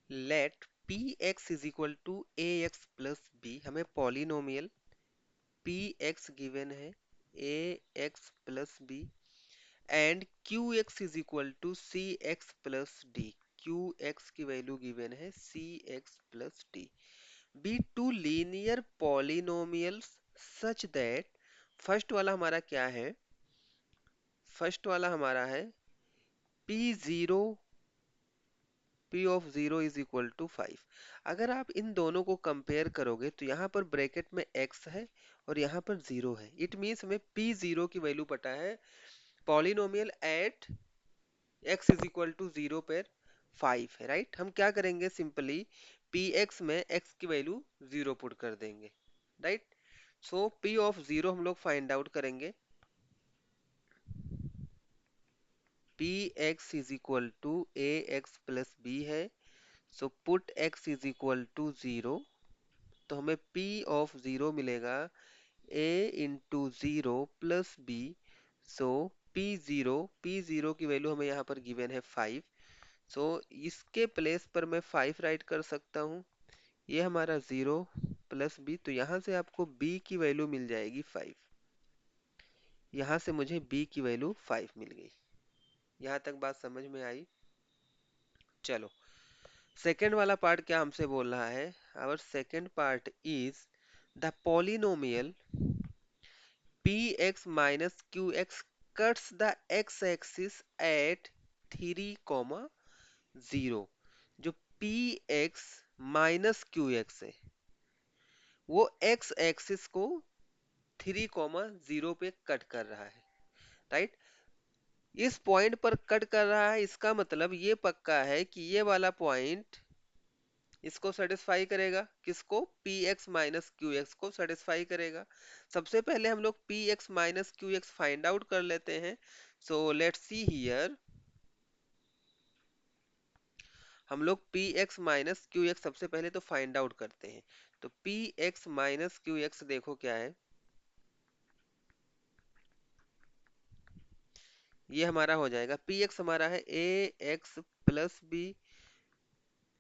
Late P X is equal to A x plus B, हमें polynomial P X given है A x plus B, and Q X is equal to C X plus D, Q X की value given है C X plus D, be two linear polynomials such that, first वाला हमारा क्या है, first वाला हमारा है P zero, P of zero is equal to 5। अगर आप इन दोनों को कंपेयर करोगे तो यहाँ पर ब्रैकेट में x है और यहाँ पर जीरो है, इट मीन्स हमें P जीरो की वैल्यू पता है, polynomial at x is equal to zero पर 5 है, राइट। हम क्या करेंगे, सिंपली px में x की वैल्यू जीरो पुट कर देंगे, right. So P of zero हम लोग फाइंड आउट करेंगे, px is equal to A x plus B है, so put x is equal to zero, तो हमें P ऑफ जीरो मिलेगा a into zero plus B, so P zero की value हमें यहाँ पर गिवन है 5, सो इसके प्लेस पर मैं 5 राइट कर सकता हूँ, ये हमारा जीरो प्लस बी, तो यहाँ से आपको b की वैल्यू मिल जाएगी 5, यहाँ से मुझे b की वैल्यू 5 मिल गई। यहाँ तक बात समझ में आई। चलो सेकेंड वाला पार्ट क्या हमसे बोल रहा है, our second part is the polynomial px minus qx cuts the x-axis at 3, 0। जो px माइनस qx है वो x एक्सिस को 3, 0 पे कट कर रहा है, राइट। इस पॉइंट पर कट कर रहा है, इसका मतलब ये पक्का है कि ये वाला पॉइंट इसको सेटिस्फाई करेगा, किसको, px माइनस qx को सेटिस्फाई करेगा। सबसे पहले हम लोग px minus qx find out कर लेते हैं, सो लेट्स सी हियर, हम लोग px माइनस qx सबसे पहले तो फाइंड आउट करते हैं, तो px माइनस qx देखो क्या है, ये हमारा हो जाएगा, px हमारा है a x plus B,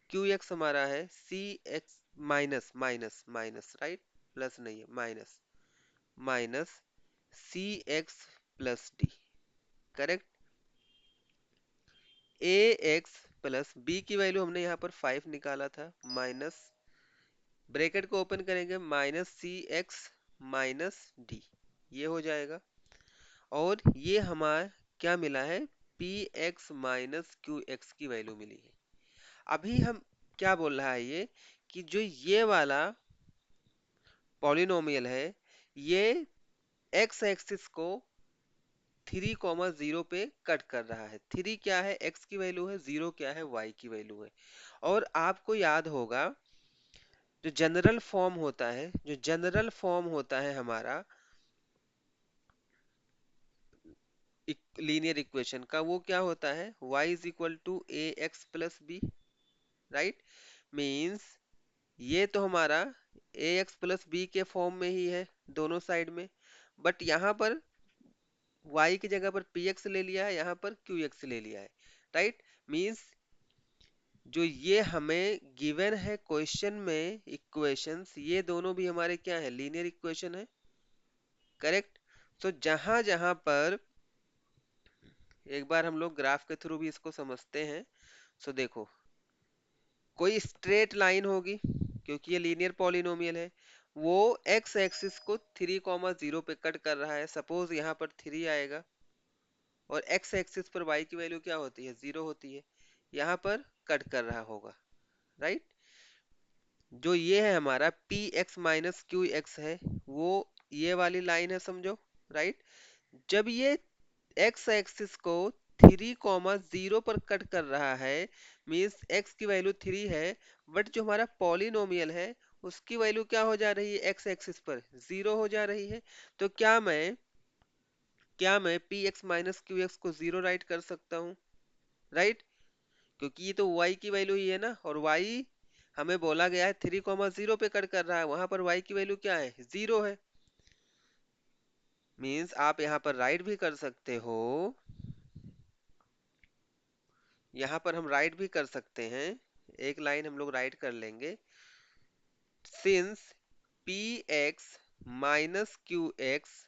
qx हमारा है C X minus minus minus, right, plus नहीं है minus, minus C X plus D, correct. A x plus B की वैल्यू हमने यहाँ पर 5 निकाला था, माइनस ब्रैकेट को ओपन करेंगे minus C X minus D, ये हो जाएगा। और ये हमारा क्या मिला है, P X minus Q X की वैल्यू मिली है। अभी हम क्या बोल रहा है ये, कि जो ये वाला पॉलिनोमियल है ये एक्स एक्सिस को 3, 0 पे कट कर रहा है। 3 क्या है, x की वैल्यू है, 0 क्या है, y की वैल्यू है। और आपको याद होगा जो जनरल फॉर्म होता है, जो जनरल फॉर्म होता है हमारा लीनियर इक्वेशन का, वो क्या होता है, y is equal to A x plus b, right. Means ये तो हमारा ए एक्स प्लस बी के फॉर्म में ही है दोनों साइड में, बट यहाँ पर y की जगह पर px ले लिया है, यहाँ पर qx ले लिया है, राइट। मीन्स जो ये हमें गिवन है क्वेश्चन में इक्वेशंस, ये दोनों भी हमारे क्या है, लीनियर इक्वेशन है, करेक्ट। तो जहां जहां पर, एक बार हम लोग ग्राफ के थ्रू भी इसको समझते हैं, सो देखो कोई स्ट्रेट लाइन होगी क्योंकि ये लीनियर पॉलिनोमियल है, वो एक्स एक्सिस को 3, 0 पे कट कर रहा है, सपोज यहाँ पर 3 आएगा और एक्स एक्सिस पर y की वैल्यू क्या होती है, 0 होती है, यहाँ पर कट कर रहा होगा, राइट। जो ये है हमारा P X minus Q x है, वो ये वाली लाइन है, समझो, राइट। जब ये एक्स एक्सिस को 3, 0 पर कट कर रहा है, मीन्स एक्स की वैल्यू 3 है, बट जो हमारा पॉलिनोमियल है उसकी वैल्यू क्या हो जा रही है, एक्स एक्सिस पर 0 हो जा रही है। तो क्या मैं P X minus Q x को 0 राइट कर सकता हूँ, राइट, क्योंकि ये तो y की वैल्यू ही है ना, और y हमें बोला गया है 3, 0 पे कट कर रहा है, वहां पर y की वैल्यू क्या है, 0 है। मीन्स आप यहाँ पर राइट भी कर सकते हो, यहाँ पर हम राइट भी कर सकते हैं एक लाइन हम लोग राइट कर लेंगे, since P X minus Q x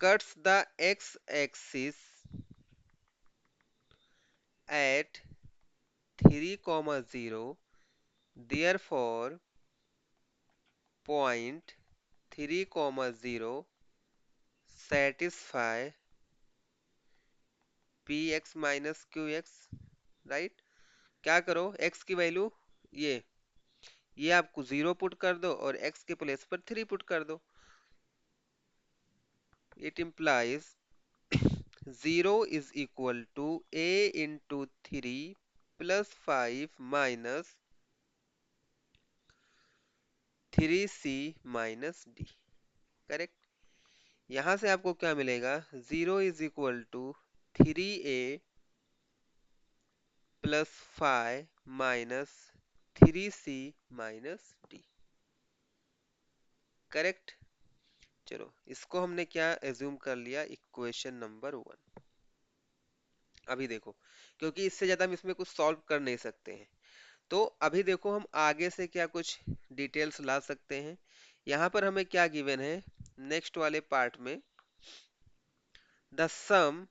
cuts the x-axis at 3, 0, therefore point 3, 0 satisfy px minus qx, right. क्या करो, x की वैल्यू ये आपको 0 पुट कर दो और x के प्लेस पर 3 पुट कर दो। It implies 0 is equal to a into 3 plus 5 minus 3c minus d, correct. यहां से आपको क्या मिलेगा, 0 is equal to 3a plus 5 minus 3c minus d, correct. चलो इसको हमने क्या एज्यूम कर लिया, इक्वेशन नंबर 1। अभी देखो, क्योंकि इससे ज्यादा हम इसमें कुछ सॉल्व कर नहीं सकते हैं, तो अभी देखो हम आगे से क्या कुछ डिटेल्स ला सकते हैं। यहाँ पर हमें क्या गिवन है, नेक्स्ट वाले पार्ट में, the sum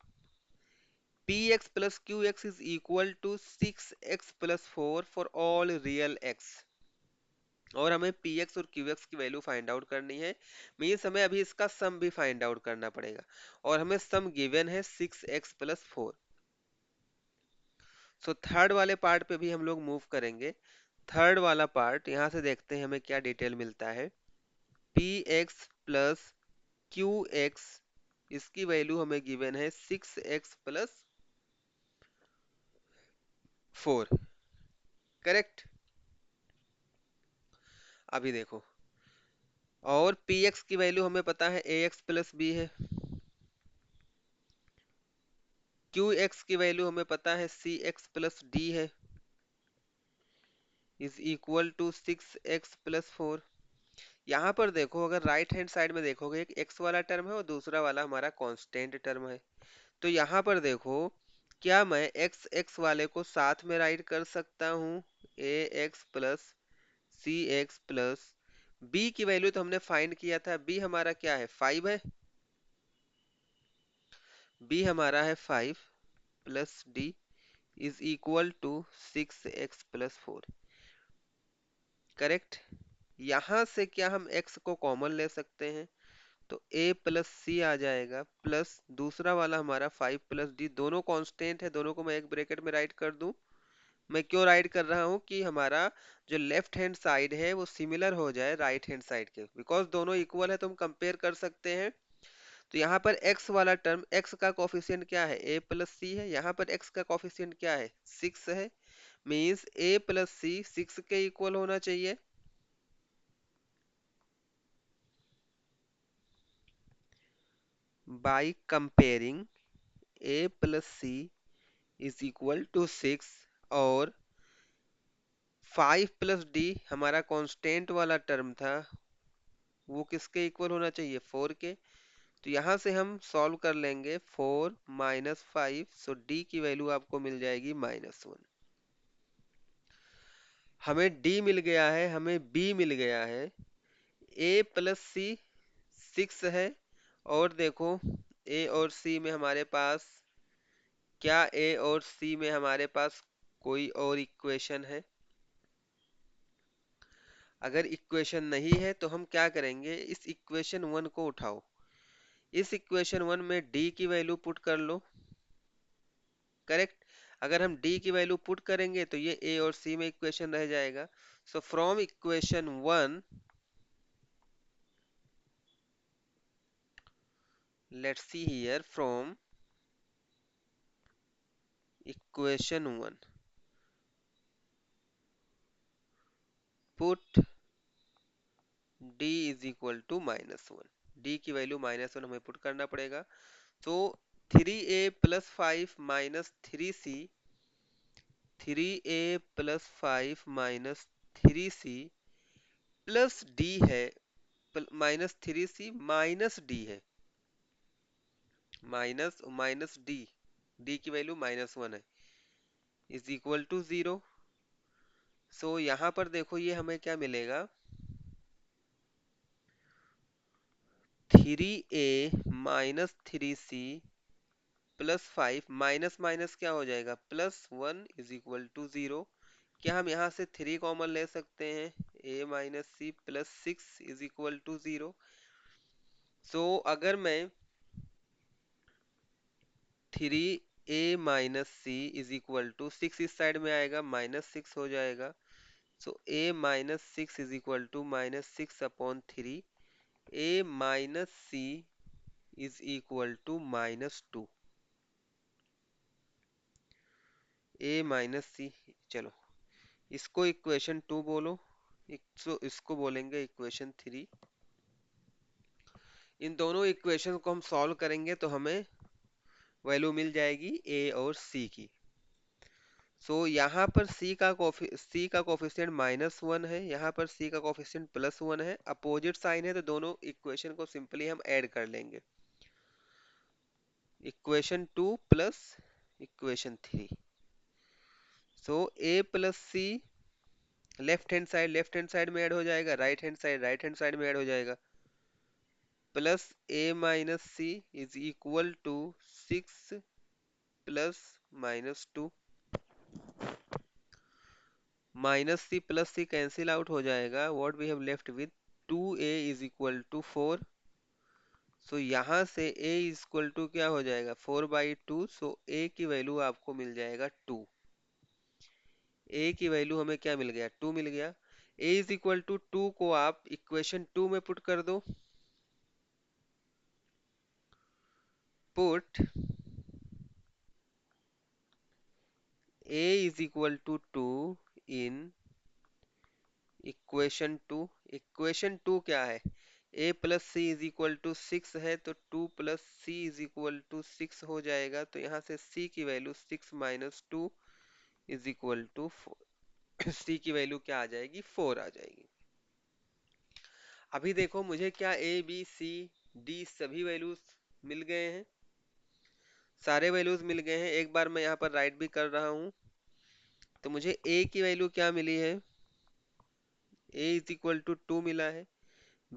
px plus qx is equal to 6x plus 4 for all real x, और हमें px और qx की वैल्यू फाइंड आउट करनी है। मीन्स हमें अभी इसका सम भी फाइंड आउट करना पड़ेगा, और हमें सम गिवन है 6x प्लस 4। सो थर्ड वाले पार्ट पे भी हम लोग मूव करेंगे। थर्ड वाला पार्ट यहाँ से देखते हैं हमें क्या डिटेल मिलता है। px प्लस qx, इसकी वैल्यू हमें गिवन है 6x प्लस 4, करेक्ट। अभी देखो, और px की वैल्यू हमें पता है ax प्लस बी है, qx की वैल्यू हमें पता है cx प्लस डी है, is equal to 6x plus 4। यहाँ पर देखो, अगर राइट हैंड साइड में देखोगे, एक x वाला टर्म है और दूसरा वाला हमारा कांस्टेंट टर्म है। तो यहाँ पर देखो, क्या मैं x वाले को साथ में राइट कर सकता हूँ, ax plus cx plus b की वैल्यू तो हमने फाइंड किया था, b हमारा क्या है, 5 है, b हमारा है 5 plus d is equal to 6x plus 4, correct. यहां से क्या हम x को कॉमन ले सकते हैं, तो a प्लस सी आ जाएगा, प्लस दूसरा वाला हमारा 5 प्लस डी, दोनों कांस्टेंट है, दोनों को मैं एक ब्रैकेट में राइट कर दूं। मैं क्यों राइट कर रहा हूं, कि हमारा जो लेफ्ट हैंड साइड है वो सिमिलर हो जाए राइट हैंड साइड के, बिकॉज दोनों इक्वल है तो हम कंपेयर कर सकते हैं। तो यहाँ पर x वाला टर्म, x का कोफिशिएंट क्या है, a प्लस सी है, यहाँ पर x का कोफिशिएंट क्या है, 6 है, मीन्स a प्लस सी 6 के इक्वल होना चाहिए। By comparing a plus c is equal to 6, और 5 प्लस डी हमारा कांस्टेंट वाला टर्म था, वो किसके इक्वल होना चाहिए, 4 के। तो यहाँ से हम सॉल्व कर लेंगे 4 माइनस 5, सो डी की वैल्यू आपको मिल जाएगी -1। हमें d मिल गया है, हमें b मिल गया है, a प्लस सी 6 है, और देखो a और c में हमारे पास, क्या a और c में हमारे पास कोई और इक्वेशन है, अगर इक्वेशन नहीं है तो हम क्या करेंगे, इस इक्वेशन 1 को उठाओ, इस इक्वेशन 1 में d की वैल्यू पुट कर लो, करेक्ट। अगर हम d की वैल्यू पुट करेंगे तो ये a और c में इक्वेशन रह जाएगा। So from equation 1, let's see here, from equation 1 put d is equal to -1, d की वैल्यू -1 हमें पुट करना पड़ेगा। तो 3a plus 5 minus 3c, 3a plus 5 minus 3c plus d है, -3c माइनस d है, माइनस माइनस डी, डी की value -1 है, is equal to 0। सो यहाँ पर देखो ये हमें क्या मिलेगा, 3a minus 3c plus 5 minus minus क्या हो जाएगा +1 इज इक्वल टू 0। क्या हम यहाँ से 3 कॉमन ले सकते हैं, a minus C plus 6 is equal to 0। So अगर मैं 3a minus C is equal to 6, इस साइड में आएगा -6 हो जाएगा। So a minus 6 is equal to -6/3। a minus C is equal to -2। a minus C, चलो इसको इक्वेशन 2 बोलो, इसको बोलेंगे इक्वेशन 3। इन दोनों इक्वेशन को हम सॉल्व करेंगे तो हमें वैल्यू मिल जाएगी a और c की। सो यहाँ पर c का कोफिशिएंट -1 है, यहाँ पर c का कोफिशिएंट +1 है, अपोजिट साइन है तो दोनों इक्वेशन को सिंपली हम ऐड कर लेंगे, equation 2 plus equation 3। So a plus c left hand side में ऐड हो जाएगा, राइट हैंड साइड में ऐड हो जाएगा, plus a minus C is equal to 6 plus -2। -c+c cancel out हो जाएगा, what we have left with 2a is equal to 4। सो यहाँ से a इज इक्वल टू क्या हो जाएगा 4/2। सो a की वैल्यू आपको मिल जाएगा 2। a की वैल्यू हमें क्या मिल गया 2 मिल गया। a इज इक्वल टू 2 को आप इक्वेशन 2 में पुट कर दो, put a is equal to 2 in equation 2। Equation 2 क्या है, a plus c is equal to 6 है तो 2 plus c is equal to 6 हो जाएगा। तो यहाँ से c की value 6 minus 2 is equal to 4। c की वैल्यू क्या आ जाएगी 4 आ जाएगी। अभी देखो मुझे क्या a b c d सभी वैल्यूज मिल गए हैं, सारे वैल्यूज मिल गए हैं। एक बार मैं यहाँ पर राइट भी कर रहा हूँ तो मुझे a की वैल्यू क्या मिली है, a इज इक्वल टू 2 मिला है।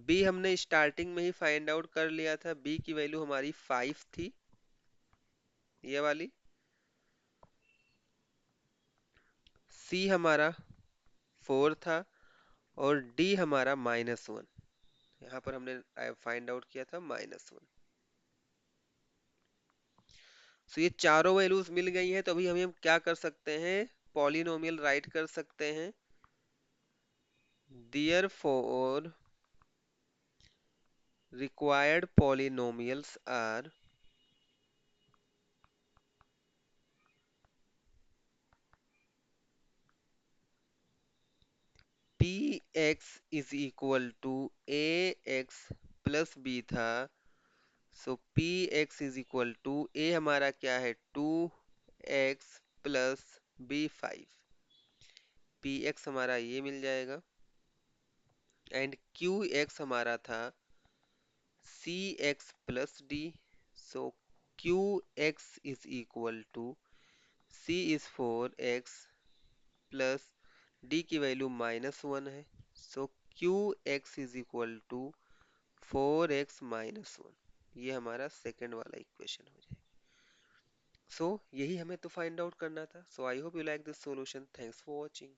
b हमने स्टार्टिंग में ही फाइंड आउट कर लिया था, b की वैल्यू हमारी 5 थी, ये वाली। c हमारा 4 था और d हमारा -1, यहाँ पर हमने फाइंड आउट किया था -1। सो ये चारों वैल्यूज मिल गई हैं तो अभी हम क्या कर सकते हैं, पॉलिनोमियल राइट कर सकते हैं। Therefore required polynomials are px is equal to ax plus b था। सो px is equal to a हमारा क्या है 2x प्लस b 5, px हमारा ये मिल जाएगा। एंड qx हमारा था cx plus d। So qx is equal to c is 4x plus d की वैल्यू -1 है। So Q X is equal to 4x-1, ये हमारा सेकंड वाला इक्वेशन हो जाएगा। सो यही हमें तो फाइंड आउट करना था। So I hope you like this solution. Thanks for watching.